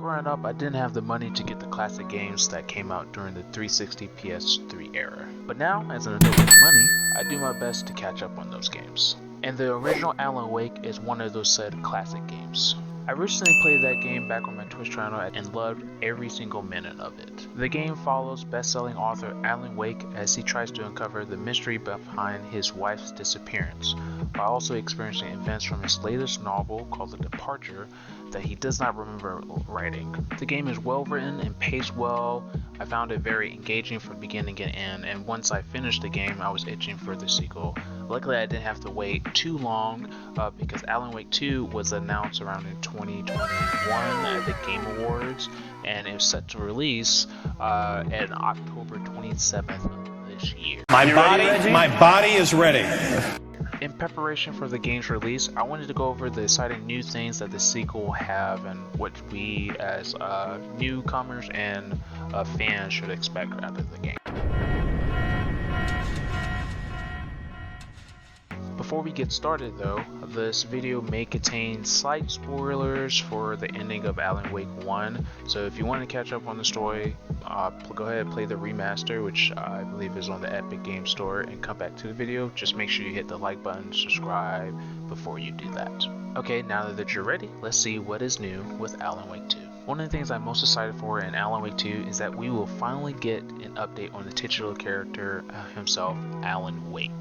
growing up, I didn't have the money to get the classic games that came out during the 360 PS3 era. But now, as an adult with money, I do my best to catch up on those games. And the original Alan Wake is one of those said classic games. I recently played that game back on my Twitch channel and loved every single minute of it. The game follows best-selling author Alan Wake as he tries to uncover the mystery behind his wife's disappearance, while also experiencing events from his latest novel called The Departure that he does not remember writing. The game is well written and paced well. I found it very engaging from beginning to end, and once I finished the game, I was itching for the sequel. Luckily, I didn't have to wait too long because Alan Wake 2 was announced around in 2021 at the Game Awards, and it was set to release on October 27th of this year. My body is ready. In preparation for the game's release, I wanted to go over the exciting new things that the sequel will have and what we as newcomers and fans should expect out of the game. Before we get started though, this video may contain slight spoilers for the ending of Alan Wake 1, so if you want to catch up on the story, go ahead and play the remaster, which I believe is on the Epic Game Store, and come back to the video. Just make sure you hit the like button, subscribe before you do that. Okay, now that you're ready, let's see what is new with Alan Wake 2. One of the things I'm most excited for in Alan Wake 2 is that we will finally get an update on the titular character himself, Alan Wake.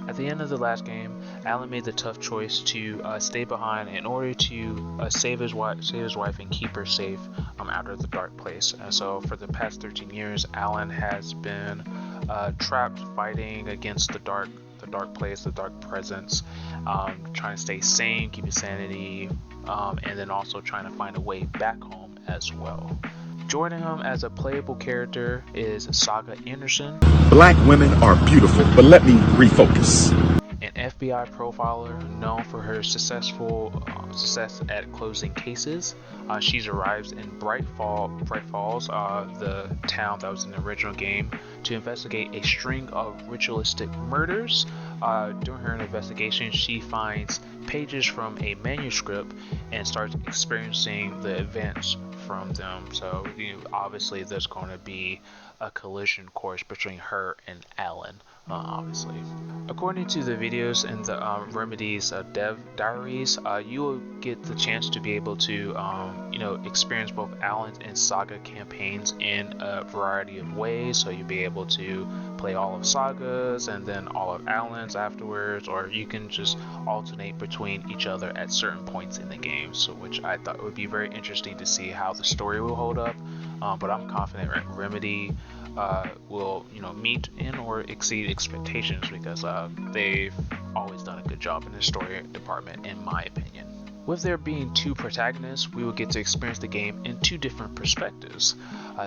At the end of the last game, Alan made the tough choice to stay behind in order to save his wife and keep her safe out of the dark place. And so for the past 13 years, Alan has been trapped fighting against the dark place, the dark presence, trying to stay sane, keep his sanity, and then also trying to find a way back home as well. Joining him as a playable character is Saga Anderson. Black women are beautiful, but let me refocus. An FBI profiler known for her success at closing cases. She arrives in Bright Falls, the town that was in the original game, to investigate a string of ritualistic murders. During her investigation, she finds pages from a manuscript and starts experiencing the events from them. So obviously there's going to be a collision course between her and Alan, obviously. According to the videos and the Remedy's dev diaries, you will get the chance to be able to experience both Alan and Saga campaigns in a variety of ways. So you'll be able to play all of Saga's and then all of Alan's afterwards, or you can just alternate between each other at certain points in the game, so which I thought would be very interesting to see how the story will hold up. But I'm confident Remedy will meet and or exceed expectations, because they've always done a good job in the story department, in my opinion. With there being two protagonists, we will get to experience the game in two different perspectives.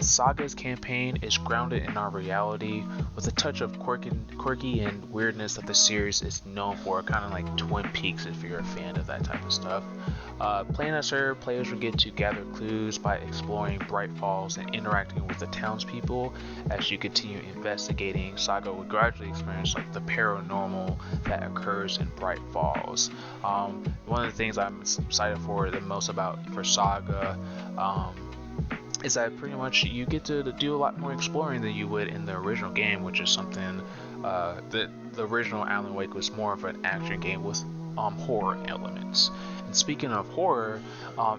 Saga's campaign is grounded in our reality with a touch of quirky and weirdness that the series is known for, kind of like Twin Peaks if you're a fan of that type of stuff. Playing as her, players will get to gather clues by exploring Bright Falls and interacting with the townspeople. As you continue investigating, Saga will gradually experience the paranormal that occurs in Bright Falls. One of the things I'm excited for the most for Saga is that pretty much you get to do a lot more exploring than you would in the original game, which is something that the original Alan Wake was more of an action game with horror elements. And speaking of horror,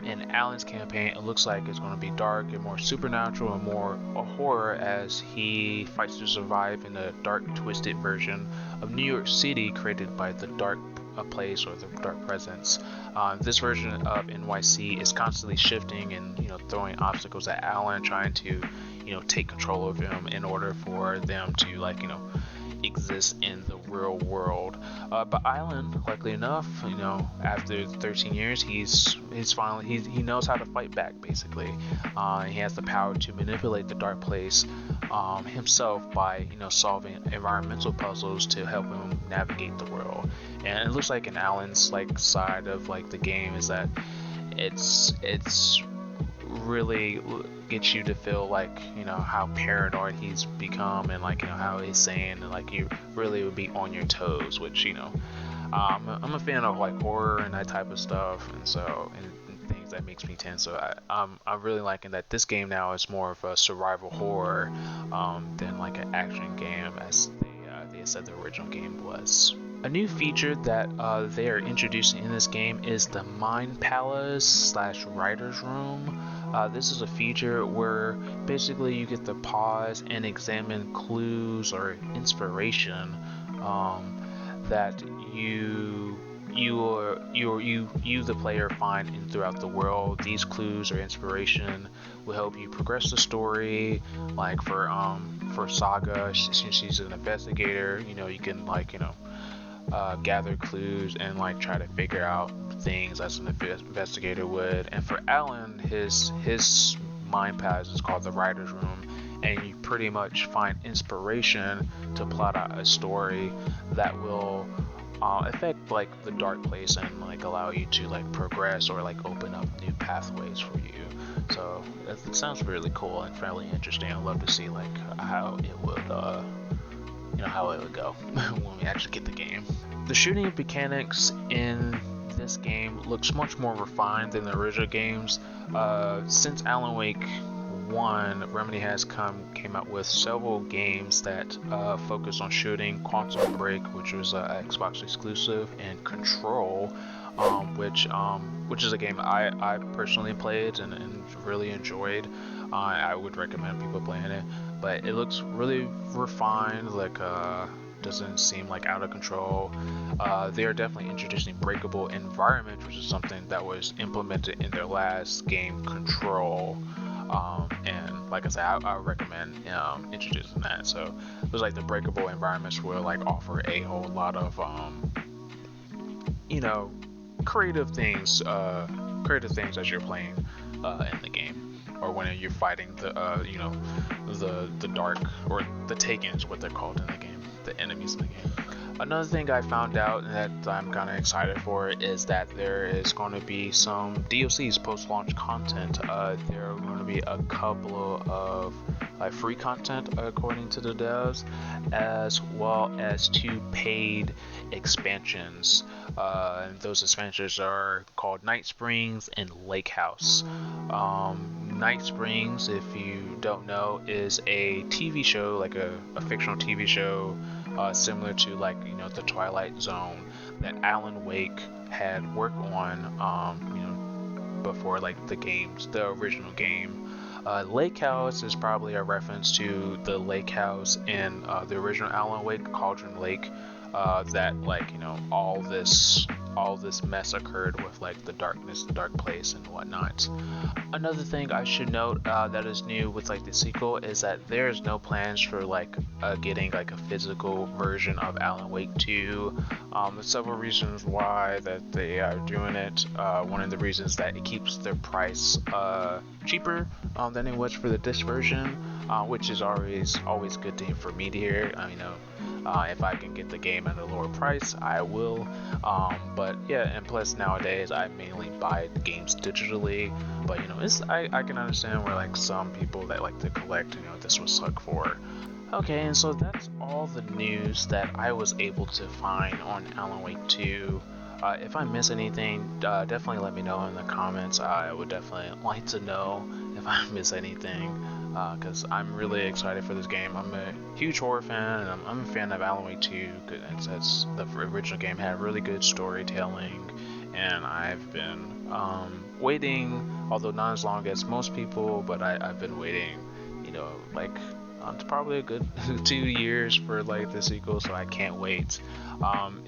in Alan's campaign, it looks like it's going to be dark and more supernatural and more horror as he fights to survive in a dark, twisted version of New York City created by the dark place or the dark presence. This version of NYC is constantly shifting and throwing obstacles at Alan, trying to take control of him in order for them to exist in the real world. But Alan, luckily enough, after 13 years, he knows how to fight back. Basically, he has the power to manipulate the dark place himself by solving environmental puzzles to help him navigate the world. And it looks like in Alan's side of the game is that it's really gets you to feel how paranoid he's become, and how he's saying, and you really would be on your toes, which I'm a fan of horror and that type of stuff, and things that makes me tense. So I'm really liking that this game now is more of a survival horror than like an action game, as they said the original game was. A new feature that they are introducing in this game is the Mind Palace / Writer's Room. This is a feature where basically you get to pause and examine clues or inspiration that you the player find in throughout the world. These clues or inspiration will help you progress the story. Like for Saga, since she's an investigator, you can gather clues and like try to figure out things as an investigator would. And for Alan, his mind palace is called the Writer's Room, and you pretty much find inspiration to plot out a story that will affect like the dark place and like allow you to like progress or like open up new pathways for you. So it sounds really cool and fairly interesting. I'd love to see like how it would how it would go when we actually get the game. The shooting mechanics in this game looks much more refined than the original games. Since Alan Wake 1, Remedy has came out with several games that focus on shooting. Quantum Break, which was Xbox exclusive, and Control, which is a game I personally played and really enjoyed. I would recommend people playing it, but it looks really refined, like doesn't seem like out of control. They are definitely introducing breakable environments, which is something that was implemented in their last game, Control. And like I said, I recommend introducing that. So there's like the breakable environments will like offer a whole lot of creative things as you're playing in the game, or when you're fighting the dark, or the Takens, what they're called in the game, the enemies in the game. Another thing I found out that I'm kind of excited for is that there is going to be some DLCs, post-launch content. There are going to be a couple of free content according to the devs, as well as 2 paid expansions. Those expansions are called Night Springs and Lake House. Night Springs, if you don't know, is a TV show, like a fictional TV show, similar to like the Twilight Zone that Alan Wake had worked on before like the original game. Lake House is probably a reference to the lake house in the original Alan Wake, Cauldron Lake, that all this mess occurred with like the darkness, the dark place and whatnot. Another thing I should note that is new with like the sequel is that there's no plans for like getting like a physical version of Alan Wake 2. There's several reasons why that they are doing it. One of the reasons that it keeps their price cheaper than it was for the disc version, which is always good for me to hear. If I can get the game at a lower price, I will. But yeah, and plus nowadays I mainly buy games digitally. But I can understand where like some people that like to collect, this would suck for. Okay, and so that's all the news that I was able to find on Alan Wake 2. If I miss anything, definitely let me know in the comments. I would definitely like to know if I miss anything, because I'm really excited for this game. I'm a huge horror fan, and I'm a fan of Alan Wake 2. That's the original game had really good storytelling, and I've been waiting, although not as long as most people, but I've been waiting, it's probably a good 2 years for like the sequel, so I can't wait.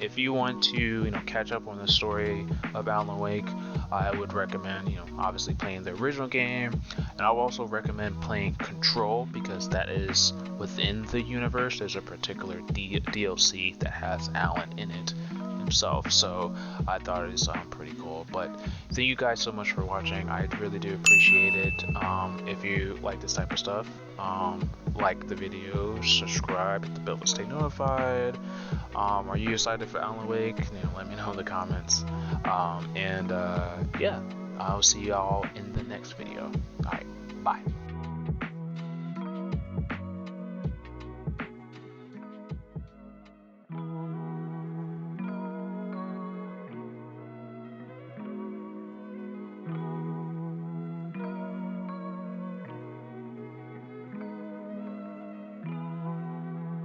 If you want to catch up on the story of Alan Wake, I would recommend obviously playing the original game, and I would also recommend playing Control, because that is within the universe. There's a particular DLC that has Alan in it himself, so I thought it was pretty cool. But thank you guys so much for watching. I really do appreciate it. If you like this type of stuff, like the video, subscribe, hit the bell to stay notified. Are you excited for Alan Wake? Let me know in the comments. Yeah, I'll see y'all in the next video.